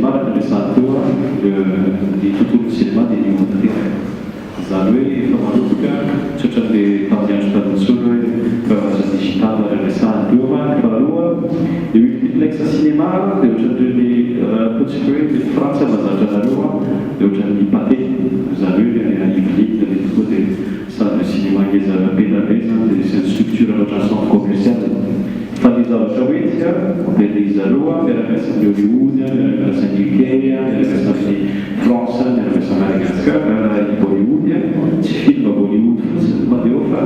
cinéma raha resahany teo ny tontolo cinéma dia ny olon-tena zany hoe efa manomboka tsoatran'le tamin'ny andro talohatsolo hoe karazana digital raha resahany teo faharoa le multiplex cinéma dia ohatran'ireny ataontsika hoe le frantsa mazatra anareo dia ohatran'ny paté zany hoe Yveline le tokoa dia sady cinéma ngeza be na be zany dia c'est une structure ohatran'ny centre commercial fa ny zavatra hoe dia ampian'ilay zareo miaramiasa amin'ny Hollywood miaramiasa ny UK miaramiasa amin'ny France miaramiasa Madagascar i Bollywood tsy film Bollywood fotsiny mandeha fa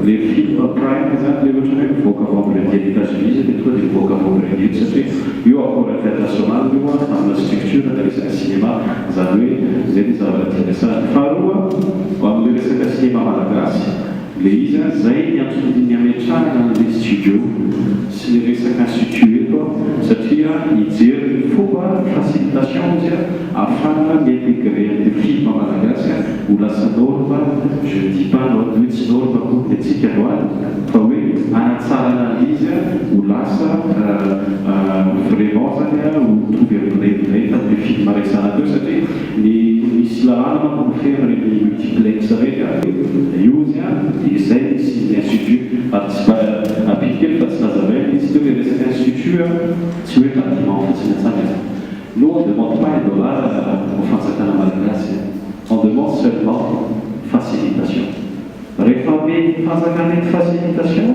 le film prime zany le ohatra hoe mivoaka avy amin'ny États-Unis dia tonga dia mivoaka avy amin'ny Inde satria io accord international io amina structure na resaka cinéma zany hoe zay ny zavatra tianasany faharoa amin'le resaka cinéma malagasy le izy zay ny antony ametrahana le studio sy le resaka institut eto satria hijery ny fomba facilitation izy afana miintégrer an'le film malagasy ho lasa norme je ne dis pas hoe tsy norme koa dia tsika loany fa hoe anatsarana izy ho lasa vraiment zany ho trouver refa le film raisana teo satria ny misy lalàna mampifera reny multiplex reny io izay sy ny institut apikely fa tsy nazavaina izy teo le resaka institut tsy hoe bâtiment fotsiny atsara nous on ne demande pas un dollar au fanjakana malagasy on demande seulement facilitation rehefa ame fanjakana ety facilitation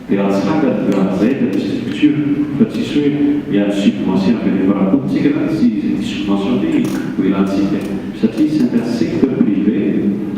dia atsangany zay dia structure fa tsisy hoe miany subvention rehefa rahakotsika zany sy subvention dia ho ilantsika satria c'est un secteur